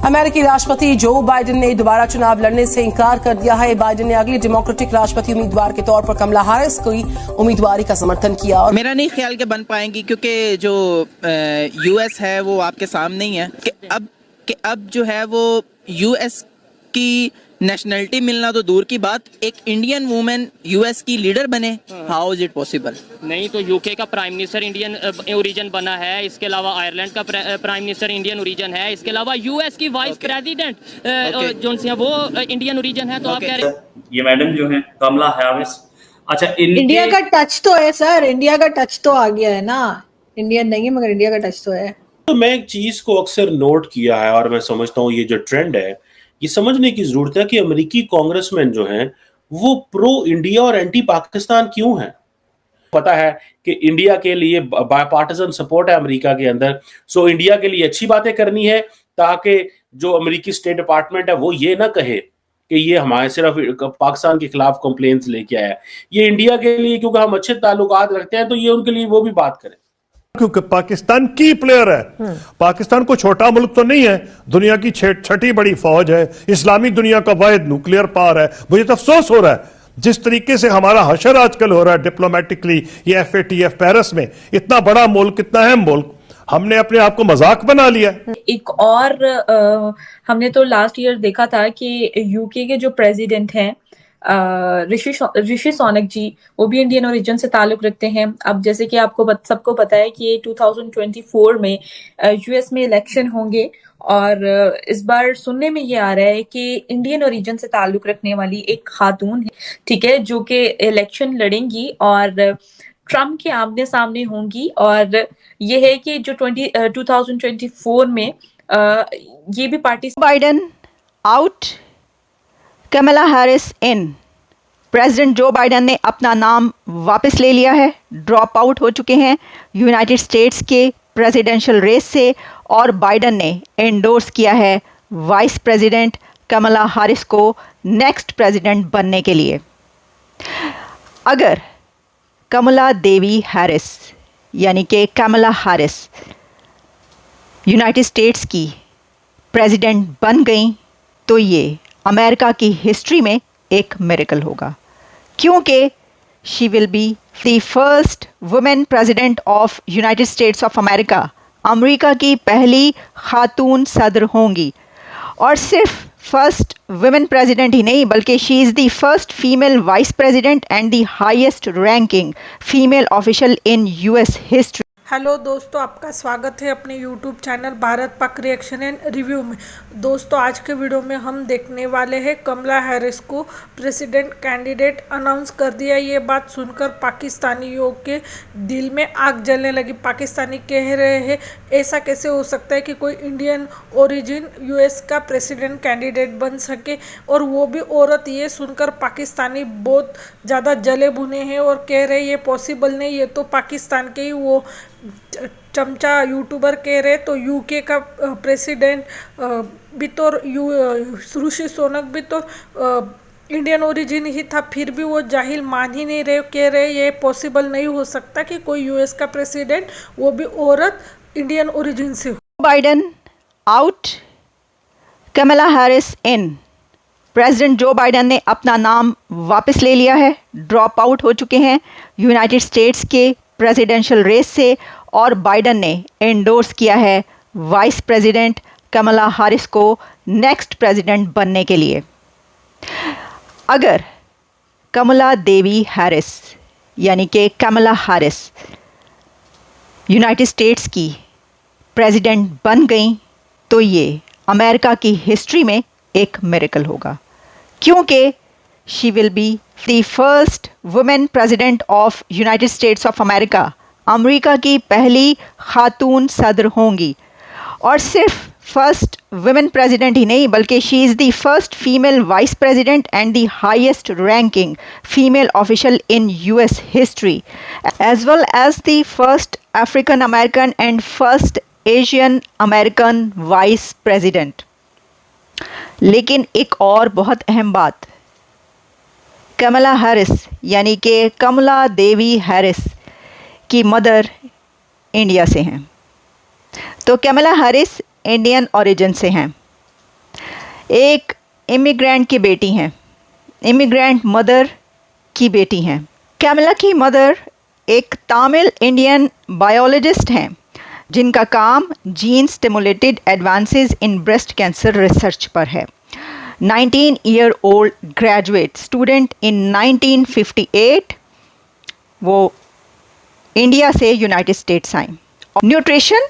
अमेरिकी राष्ट्रपति Joe Biden ने दोबारा चुनाव लड़ने से इंकार कर दिया है। बाइडेन ने अगली डेमोक्रेटिक राष्ट्रपति उम्मीदवार के तौर पर कमला हैरिस की उम्मीदवारी का समर्थन किया। और मेरा नहीं ख्याल के बन पाएंगी, क्योंकि जो यूएस है वो आपके सामने ही है कि अब जो है वो यूएस की नेशनलिटी मिलना तो दूर की बात, एक इंडियन वुमेन यूएस की लीडर बने, हाउ इज इट पॉसिबल? नहीं तो यूके का प्राइम मिनिस्टर इंडियन ओरिजिन बना है, इसके अलावा आयरलैंड का प्राइम मिनिस्टर इंडियन ओरिजिन है, इसके अलावा यूएस की वाइस प्रेसिडेंट जो है वो इंडियन ओरिजिन है। तो आप कह रहे हैं ये मैडम जो है कमला हैरिस, अच्छा इंडिया का टच तो है सर, इंडिया का टच तो आ गया है ना, इंडियन नहीं है मगर इंडिया का टच तो है। तो मैं एक चीज को अक्सर नोट किया है और मैं समझता हूँ ये जो ट्रेंड है ये समझने की जरूरत है कि अमेरिकी कांग्रेसमैन जो हैं वो प्रो इंडिया और एंटी पाकिस्तान क्यों हैं। पता है कि इंडिया के लिए बायपार्टिजन सपोर्ट है अमेरिका के अंदर, सो इंडिया के लिए अच्छी बातें करनी है ताकि जो अमेरिकी स्टेट डिपार्टमेंट है वो ये ना कहे कि ये हमारे सिर्फ पाकिस्तान के खिलाफ कंप्लेंट्स लेके आया, ये इंडिया के लिए क्योंकि हम अच्छे ताल्लुकात रखते हैं तो ये उनके लिए वो भी बात करें, क्योंकि पाकिस्तान की प्लेयर है। पाकिस्तान को छोटा मुल्क तो नहीं है, दुनिया की छठी बड़ी फौज है, इस्लामी दुनिया का वाहिद न्यूक्लियर पावर है। मुझे तो अफसोस हो रहा है जिस तरीके से हमारा हशर आजकल हो रहा है डिप्लोमेटिकली, ये FATF पेरिस में, इतना बड़ा मुल्क, इतना अहम मुल्क, हमने अपने आप को मजाक बना लिया। एक और हमने तो लास्ट ईयर देखा था कि यूके के जो प्रेसिडेंट हैं ऋषि सोनक जी, वो भी इंडियन ओरिजिन से ताल्लुक रखते हैं। अब जैसे कि आपको सबको पता है कि 2024 में यूएस में इलेक्शन होंगे और इस बार सुनने में ये आ रहा है कि इंडियन ओरिजिन से ताल्लुक रखने वाली एक खातून है, ठीक है, जो कि इलेक्शन लड़ेंगी और ट्रम्प के आमने सामने होंगी। और ये है कि जो 2024 में ये भी पार्टी बाइडेन आउट, कमला हैरिस इन। प्रेसिडेंट जो बाइडेन ने अपना नाम वापस ले लिया है, ड्रॉप आउट हो चुके हैं यूनाइटेड स्टेट्स के प्रेसिडेंशियल रेस से, और बाइडेन ने एंडोर्स किया है वाइस प्रेसिडेंट कमला हैरिस को नेक्स्ट प्रेसिडेंट बनने के लिए। अगर कमला देवी हैरिस यानी कि कमला हैरिस यूनाइटेड स्टेट्स की प्रेसिडेंट बन गई तो ये अमेरिका की हिस्ट्री में एक मिरेकल होगा, क्योंकि she will be the first women president of United states of America. America की पहली खातून सदर होंगी, और सिर्फ फर्स्ट वुमेन प्रेसिडेंट ही नहीं बल्कि she is the first female vice president and the highest ranking female official in US history. Hello दोस्तों, आपका स्वागत है अपने YouTube channel Bharat Pak reaction and review में। दोस्तों, आज के वीडियो में हम देखने वाले हैं कमला हैरिस को प्रेसिडेंट कैंडिडेट अनाउंस कर दिया। ये बात सुनकर पाकिस्तानियों के दिल में आग जलने लगी। पाकिस्तानी कह रहे हैं ऐसा कैसे हो सकता है कि कोई इंडियन ओरिजिन यूएस का प्रेसिडेंट कैंडिडेट बन सके, और वो भी औरत। ये सुनकर पाकिस्तानी बहुत ज़्यादा जले भुने हैं और कह रहे ये पॉसिबल नहीं, ये तो पाकिस्तान के ही वो चमचा यूट्यूबर कह रहे। तो यूके का प्रेसिडेंट भी तो ऋषि सोनक भी तो इंडियन ओरिजिन ही था, फिर भी वो जाहिल मान ही नहीं रहे, कह रहे ये पॉसिबल नहीं हो सकता कि कोई यूएस का प्रेसिडेंट वो भी औरत इंडियन ओरिजिन से हो। बाइडेन आउट, कमला हैरिस इन। प्रेसिडेंट जो बाइडेन ने अपना नाम वापस ले लिया है, ड्रॉप आउट हो चुके हैं यूनाइटेड स्टेट्स के प्रेसिडेंशियल रेस से, और बाइडेन ने एंडोर्स किया है वाइस प्रेसिडेंट कमला हैरिस को नेक्स्ट प्रेसिडेंट बनने के लिए। अगर कमला देवी हैरिस यानी कि कमला हैरिस यूनाइटेड स्टेट्स की प्रेसिडेंट बन गई तो ये अमेरिका की हिस्ट्री में एक मिरेकल होगा, क्योंकि she will be the first women president of United states of America. America की पहली खातून सदर होंगी, और सिर्फ फर्स्ट वुमेन प्रेसिडेंट ही नहीं बल्कि she is the first female vice president and the highest ranking female official in US history, as well as the first African American and first Asian American vice president. लेकिन एक और बहुत अहम बात, कमला Harris यानी कि कमला देवी हैरिस की mother India से हैं, तो कमला हैरिस इंडियन ओरिजिन से हैं। एक इमिग्रेंट की बेटी हैं, इमिग्रेंट मदर की बेटी हैं। कैमला की मदर एक तमिल इंडियन बायोलॉजिस्ट हैं जिनका काम gene stimulated advances in breast cancer research पर है। 19-year-old ग्रेजुएट स्टूडेंट इन 1958 वो इंडिया से यूनाइटेड स्टेट्स आई। न्यूट्रिशन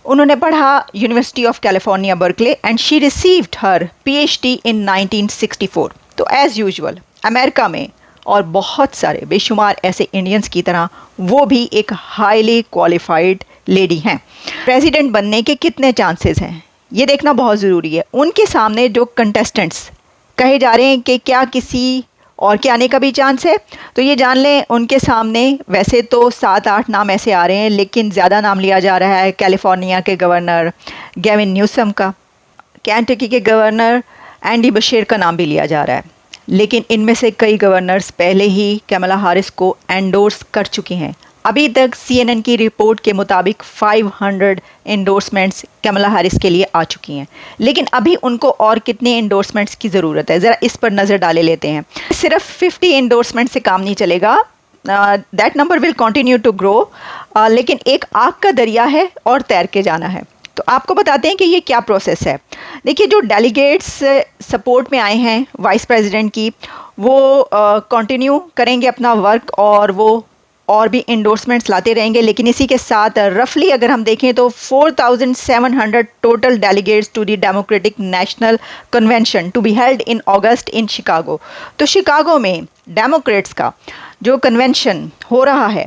उन्होंने पढ़ा university of California Berkeley and she received her PhD इन 1964। तो एज़ यूजुअल अमेरिका में और बहुत सारे बेशुमार ऐसे इंडियंस की तरह वो भी एक हाईली क्वालिफाइड लेडी हैं। प्रेसिडेंट बनने के कितने चांसेस हैं ये देखना बहुत ज़रूरी है। उनके सामने जो कंटेस्टेंट्स कहे जा रहे हैं कि क्या किसी और के आने का भी चांस है, तो ये जान लें उनके सामने वैसे तो 7-8 नाम ऐसे आ रहे हैं, लेकिन ज़्यादा नाम लिया जा रहा है कैलिफोर्निया के गवर्नर गेविन न्यूसम का, केंटकी के गवर्नर एंडी बशीर का नाम भी लिया जा रहा है। लेकिन इनमें से कई गवर्नर्स पहले ही कैमला हैरिस को एंडोर्स कर चुके हैं। अभी तक CNN की रिपोर्ट के मुताबिक 500 एंडोर्समेंट्स कैमला हैरिस के लिए आ चुकी हैं, लेकिन अभी उनको और कितने एंडोर्समेंट्स की ज़रूरत है ज़रा इस पर नज़र डाले लेते हैं। सिर्फ 50 एंडोर्समेंट से काम नहीं चलेगा, that number will continue to grow, लेकिन एक आग का दरिया है और तैर के जाना है। तो आपको बताते हैं कि ये क्या प्रोसेस है। देखिए, जो डेलीगेट्स सपोर्ट में आए हैं वाइस प्रेसिडेंट की, वो कंटिन्यू करेंगे अपना वर्क और वो और भी इंडोर्समेंट्स लाते रहेंगे। लेकिन इसी के साथ रफली अगर हम देखें तो 4700 total delegates to the Democratic National Convention to be held in August in Chicago. तो शिकागो में डेमोक्रेट्स का जो कन्वेंशन हो रहा है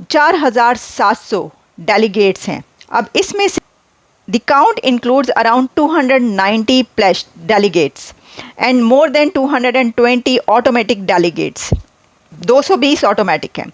4700 डेलीगेट्स हैं। अब इसमें से the count includes around 290 plus delegates and more than 220 automatic delegates. 220 automatic हैं।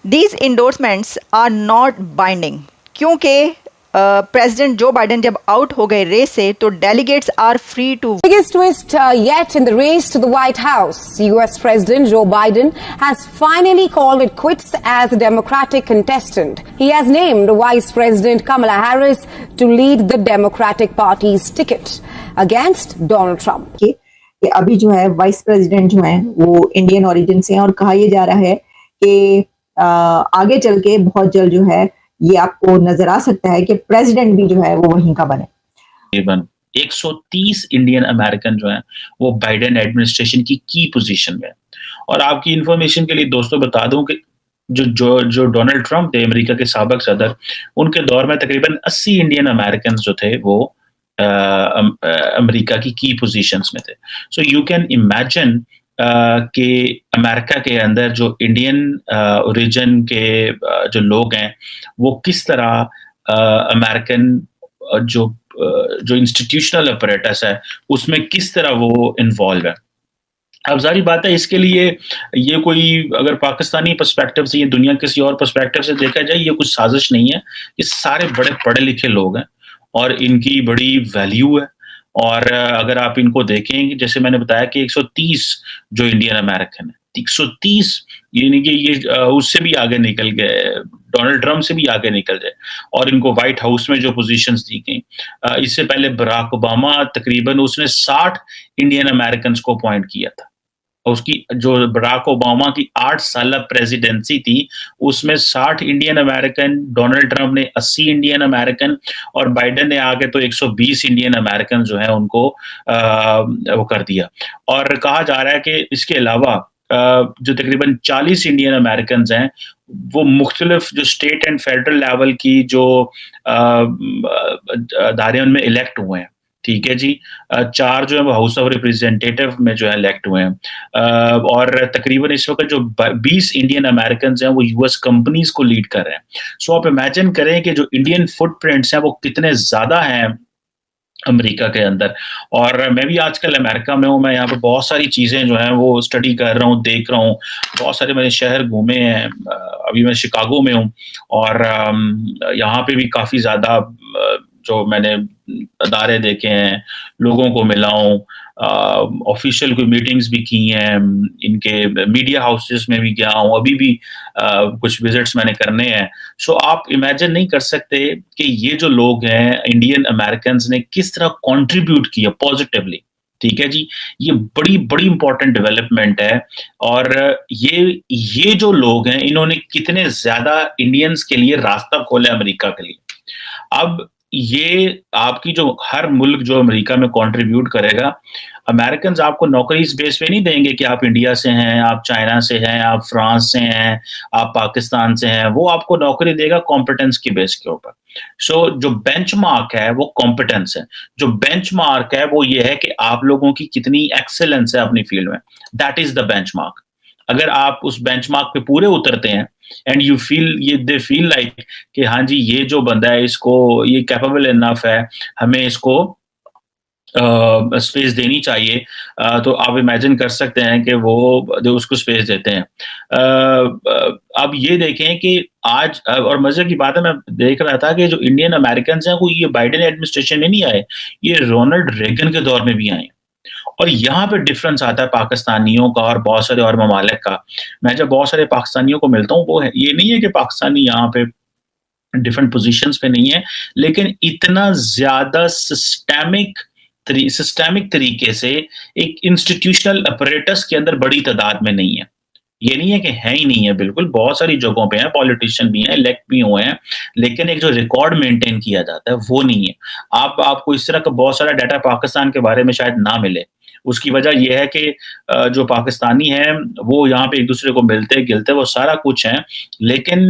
These endorsements are not binding, क्योंकि प्रेसिडेंट जो बाइडेन जब आउट हो गए रेस से, तो delegates are free to. Biggest twist yet in the race to the White House. US President Joe Biden has finally called it quits as a Democratic contestant. He has named Vice President Kamala Harris to lead the Democratic Party's ticket against Donald Trump. कि अभी जो है vice president जो है वो Indian origin से हैं और कहा यह जा रहा है कि आगे चल के बहुत जल्द जो है ये आपको नजर आ सकता है कि प्रेसिडेंट भी जो है वो वहीं का बने। 130 इंडियन अमेरिकन जो हैं वो बाइडेन एडमिनिस्ट्रेशन की पोजीशन में। और आपकी इंफॉर्मेशन के लिए दोस्तों बता दूं कि जो डोनाल्ड ट्रंप थे अमेरिका के साबिक सदर, उनके दौर में तकरीबन 80 इंडियन अमेरिकन जो थे वो अमेरिका की पोजीशंस में थे। सो यू कैन इमेजिन कि अमेरिका के अंदर जो इंडियन ओरिजिन के जो लोग हैं वो किस तरह अमेरिकन जो इंस्टीट्यूशनल अपरेटस है उसमें किस तरह वो इन्वॉल्व है। अब जारी बात है, इसके लिए ये कोई अगर पाकिस्तानी पर्सपेक्टिव से, ये दुनिया किसी और पर्सपेक्टिव से देखा जाए, ये कुछ साजिश नहीं है। ये सारे बड़े पढ़े लिखे लोग हैं और इनकी बड़ी वैल्यू है। और अगर आप इनको देखें, जैसे मैंने बताया कि 130 जो इंडियन अमेरिकन है, 130 यानी कि ये उससे भी आगे निकल गए, डोनाल्ड ट्रंप से भी आगे निकल जाए। और इनको व्हाइट हाउस में जो पोजीशंस दी गई, इससे पहले बराक ओबामा तकरीबन उसने 60 इंडियन अमेरिकन को अपॉइंट किया था। उसकी जो बराक ओबामा की 8 साल प्रेसिडेंसी थी उसमें 60 इंडियन अमेरिकन, डोनाल्ड ट्रंप ने 80 इंडियन अमेरिकन और बाइडेन ने आगे तो 120 इंडियन अमेरिकन जो है उनको वो कर दिया। और कहा जा रहा है कि इसके अलावा जो तकरीबन 40 इंडियन अमेरिकन हैं वो मुख्तलिफ जो स्टेट एंड फेडरल लेवल की जो अदारे उनमें इलेक्ट हुए हैं। ठीक है जी, 4 जो है वो हाउस ऑफ रिप्रेजेंटेटिव में जो है इलेक्ट हुए हैं। और तकरीबन इस वक्त जो 20 इंडियन अमेरिकन हैं वो यूएस कंपनीज को लीड कर रहे हैं। सो आप इमेजिन करें कि जो इंडियन फुटप्रिंट्स हैं वो कितने ज्यादा हैं अमेरिका के अंदर। और मैं भी आजकल अमेरिका में हूँ, मैं यहाँ पे बहुत सारी चीज़ें जो हैं वो स्टडी कर रहा हूँ, देख रहा हूँ। बहुत सारे मैंने शहर घूमे हैं, अभी मैं शिकागो में हूँ और यहाँ पे भी काफ़ी ज़्यादा जो मैंने अदारे देखे हैं, लोगों को मिला हूँ, ऑफिशियल कोई मीटिंग्स भी की हैं, इनके मीडिया हाउसेस में भी गया हूँ, अभी भी कुछ विजिट्स मैंने करने हैं। सो आप इमेजिन नहीं कर सकते कि ये जो लोग हैं इंडियन अमेरिकन ने किस तरह कंट्रीब्यूट किया पॉजिटिवली। ठीक है जी, ये बड़ी बड़ी इंपॉर्टेंट डेवलपमेंट है। और ये जो लोग हैं इन्होंने कितने ज्यादा इंडियंस के लिए रास्ता खोला अमेरिका के लिए। अब ये आपकी जो हर मुल्क जो अमेरिका में कंट्रीब्यूट करेगा, अमेरिकन आपको नौकरी इस बेस पे नहीं देंगे कि आप इंडिया से हैं, आप चाइना से हैं, आप फ्रांस से हैं, आप पाकिस्तान से हैं। वो आपको नौकरी देगा कॉम्पिटेंस की बेस के ऊपर। सो जो बेंचमार्क है वो कॉम्पिटेंस है। जो बेंचमार्क है वो ये है कि आप लोगों की कितनी एक्सेलेंस है अपनी फील्ड में। That is the benchmark. अगर आप उस बेंचमार्क पे पूरे उतरते हैं and you feel they feel like कि हाँ जी ये जो बंदा है इसको ये कैपेबल इनफ है, हमें इसको स्पेस देनी चाहिए, तो आप इमेजिन कर सकते हैं कि वो उसको स्पेस देते हैं। अब ये देखें कि आज और मजे की बात है, मैं देख रहा था कि जो इंडियन अमेरिकन हैं वो ये बाइडेन एडमिनिस्ट्रेशन में नहीं आए, ये रोनाल्ड रेगन के दौर में भी आए। और यहाँ पे डिफरेंस आता है पाकिस्तानियों का और बहुत सारे और ममालिक का। मैं जब बहुत सारे पाकिस्तानियों को मिलता हूँ, वो ये नहीं है कि पाकिस्तानी यहाँ पे डिफरेंट पोजीशंस पे नहीं है, लेकिन इतना ज्यादा सिस्टेमिक तरीके से एक इंस्टीट्यूशनल अपरेटस के अंदर बड़ी तादाद में नहीं है। ये नहीं है कि है ही नहीं है, बिल्कुल बहुत सारी जगहों पे हैं, पॉलिटिशियन भी हैं, इलेक्ट भी हुए हैं, लेकिन एक जो रिकॉर्ड मेंटेन किया जाता है वो नहीं है। आपको इस तरह का बहुत सारा डाटा पाकिस्तान के बारे में शायद ना मिले। उसकी वजह यह है कि जो पाकिस्तानी हैं वो यहाँ पे एक दूसरे को मिलते गिलते वो सारा कुछ है, लेकिन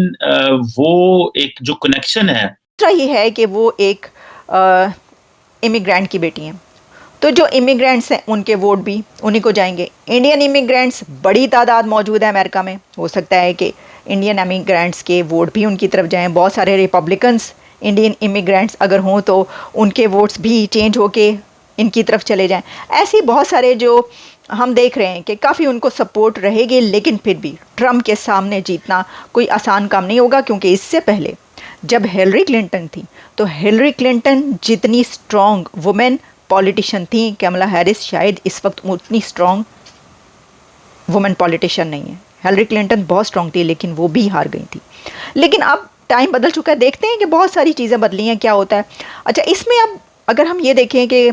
वो एक जो कनेक्शन है। दूसरा ये है कि वो एक इमिग्रेंट की बेटी हैं, तो जो इमिग्रेंट्स हैं उनके वोट भी उन्हीं को जाएंगे। इंडियन इमिग्रेंट्स बड़ी तादाद मौजूद है अमेरिका में, हो सकता है कि इंडियन इमिग्रेंट्स के वोट भी उनकी तरफ जाएं। बहुत सारे रिपब्लिकन्स इंडियन इमिग्रेंट्स अगर हों तो उनके वोट्स भी चेंज होके इनकी तरफ चले जाएं। ऐसे बहुत सारे जो हम देख रहे हैं कि काफ़ी उनको सपोर्ट रहेगी, लेकिन फिर भी ट्रम्प के सामने जीतना कोई आसान काम नहीं होगा, क्योंकि इससे पहले जब हिलरी क्लिंटन थी तो हिलरी क्लिंटन जितनी स्ट्रॉन्ग वुमेन पॉलिटिशियन थी, कमला हैरिस शायद इस वक्त उतनी स्ट्रॉन्ग वुमेन पॉलिटिशियन नहीं है। हिलरी क्लिंटन बहुत स्ट्रॉन्ग थी लेकिन वो भी हार गई थी। लेकिन अब टाइम बदल चुका है, देखते हैं कि बहुत सारी चीज़ें बदली हैं, क्या होता है। अच्छा, इसमें अब अगर हम ये देखें कि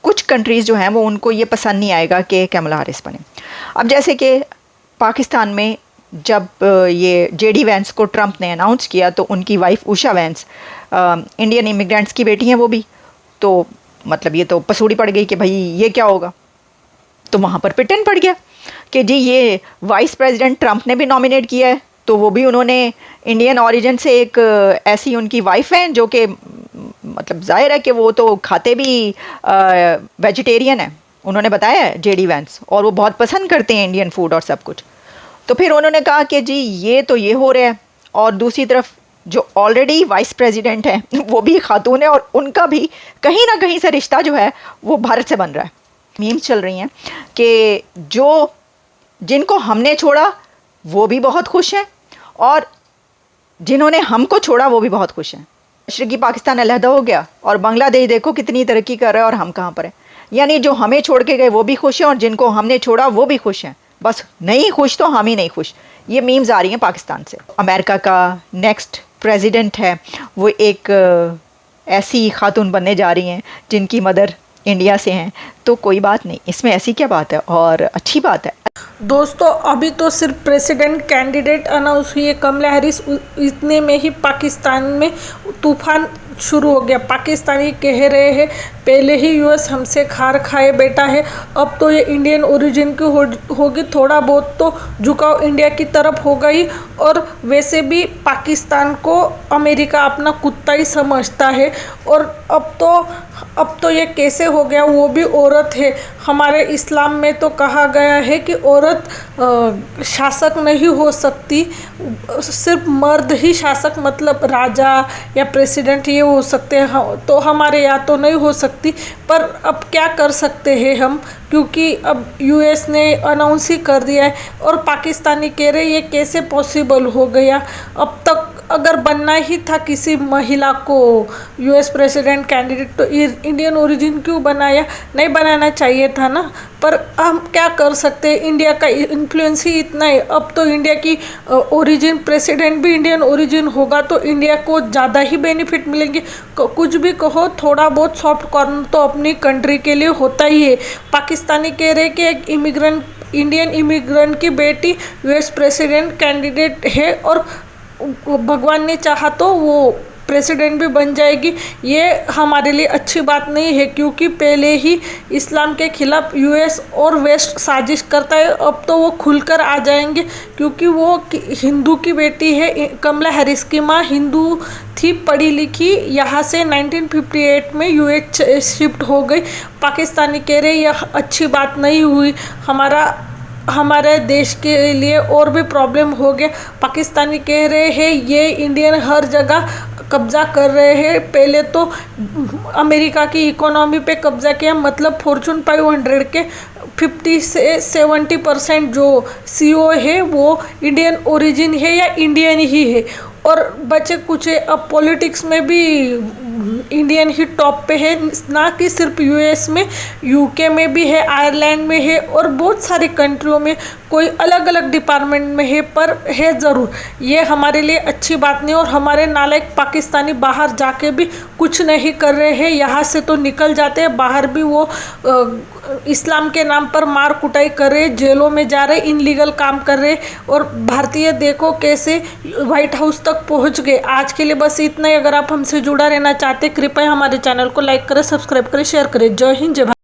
कुछ कंट्रीज़ जो हैं वो उनको ये पसंद नहीं आएगा कि कमला हैरिस बने। अब जैसे कि पाकिस्तान में जब ये जेडी वैंस को ट्रंप ने अनाउंस किया तो उनकी wife Usha vents Indian immigrants की बेटी हैं वो भी, तो मतलब ये तो पसूड़ी पड़ गई कि भाई ये क्या होगा। तो वहाँ पर पिटन पड़ गया कि जी ये वाइस प्रेसिडेंट ट्रंप ने भी नॉमिनेट किया है, तो वो भी उन्होंने इंडियन ओरिजिन से एक ऐसी उनकी वाइफ हैं जो कि मतलब जाहिर है कि वो तो खाते भी वेजिटेरियन है, उन्होंने बताया है जेडी वैंस, और वो बहुत पसंद करते हैं इंडियन फूड और सब कुछ। तो फिर उन्होंने कहा कि जी ये तो ये हो रहा है, और दूसरी तरफ जो ऑलरेडी वाइस प्रेसिडेंट हैं वो भी खातून है और उनका भी कहीं ना कहीं से रिश्ता जो है वो भारत से बन रहा है। मीम्स चल रही हैं कि जो जिनको हमने छोड़ा वो भी बहुत खुश हैं और जिन्होंने हमको छोड़ा वो भी बहुत खुश हैं। मशरक़ी पाकिस्तान अलहदा हो गया और बांग्लादेश देखो कितनी तरक्की कर रहा है और हम कहाँ पर हैं। यानी जो हमें छोड़ के गए वो भी खुश हैं और जिनको हमने छोड़ा वो भी खुश हैं, बस नहीं खुश तो हम ही नहीं खुश। ये मीम्स आ रही हैं पाकिस्तान से। अमेरिका का नेक्स्ट प्रेसिडेंट है वो एक ऐसी खातून बनने जा रही हैं जिनकी मदर इंडिया से हैं, तो कोई बात नहीं, इसमें ऐसी क्या बात है और अच्छी बात है। दोस्तों अभी तो सिर्फ प्रेसिडेंट कैंडिडेट अनाउंस हुई है कमला हैरिस, इतने में ही पाकिस्तान में तूफान शुरू हो गया। पाकिस्तानी कह रहे हैं पहले ही यूएस हमसे खार खाए बैठा है, अब तो ये इंडियन ओरिजिन की होगी, थोड़ा बहुत तो झुकाव इंडिया की तरफ होगा ही। और वैसे भी पाकिस्तान को अमेरिका अपना कुत्ता ही समझता है, और अब तो ये कैसे हो गया, वो भी औरत है। हमारे इस्लाम में तो कहा गया है कि औरत शासक नहीं हो सकती, सिर्फ मर्द ही शासक, मतलब राजा या प्रेसिडेंट ये हो सकते हैं, तो हमारे यहाँ तो नहीं हो सकती। पर अब क्या कर सकते हैं हम, क्योंकि अब यूएस ने अनाउंस ही कर दिया है और पाकिस्तानी कह रहे ये कैसे पॉसिबल हो गया। अब तक अगर बनना ही था किसी महिला को यूएस प्रेसिडेंट कैंडिडेट तो इंडियन ओरिजिन क्यों बनाया, नहीं बनाना चाहिए था ना। पर हम क्या कर सकते हैं, इंडिया का इन्फ्लुएंस ही इतना है। अब तो इंडिया की ओरिजिन प्रेसिडेंट भी इंडियन ओरिजिन होगा तो इंडिया को ज़्यादा ही बेनिफिट मिलेंगे। कुछ भी कहो, थोड़ा बहुत सॉफ्ट कॉर्नर तो अपनी कंट्री के लिए होता ही है। पाकिस्तानी कह रहे कि एक इंडियन इमिग्रेंट की बेटी यूएस प्रेसिडेंट कैंडिडेट है और भगवान ने चाहा तो वो प्रेसिडेंट भी बन जाएगी। ये हमारे लिए अच्छी बात नहीं है, क्योंकि पहले ही इस्लाम के खिलाफ यूएस और वेस्ट साजिश करता है। अब तो वो खुलकर आ जाएंगे, क्योंकि वो हिंदू की बेटी है। कमला हैरिस की माँ हिंदू थी, पढ़ी लिखी, यहाँ से 1958 में यूएस शिफ्ट हो गई। पाकिस्तानी कह रहे यह अच्छी बात नहीं हुई, हमारे देश के लिए और भी प्रॉब्लम हो गया। पाकिस्तानी कह रहे हैं ये इंडियन हर जगह कब्जा कर रहे हैं। पहले तो अमेरिका की इकोनॉमी पे कब्जा किया, मतलब फॉर्चून 500 के 50 से 70% जो सीईओ है वो इंडियन ओरिजिन है या इंडियन ही है। और बचे कुछ अब पॉलिटिक्स में भी इंडियन ही टॉप पे है, ना कि सिर्फ यूएस में, यूके में भी है, आयरलैंड में है और बहुत सारी कंट्रियों में कोई अलग अलग डिपार्टमेंट में है, पर है ज़रूर। ये हमारे लिए अच्छी बात नहीं। और हमारे नालायक पाकिस्तानी बाहर जाके भी कुछ नहीं कर रहे हैं, यहाँ से तो निकल जाते हैं, बाहर भी वो इस्लाम के नाम पर मार कुटाई कर रहे, जेलों में जा रहे, इनलीगल काम कर रहे। और भारतीय देखो कैसे व्हाइट हाउस तक पहुँच गए। आज के लिए बस इतना ही। अगर आप हमसे जुड़ा रहना चाहते कृपया हमारे चैनल को लाइक करें, सब्सक्राइब करें, शेयर करें। जय हिंद, जय भारत।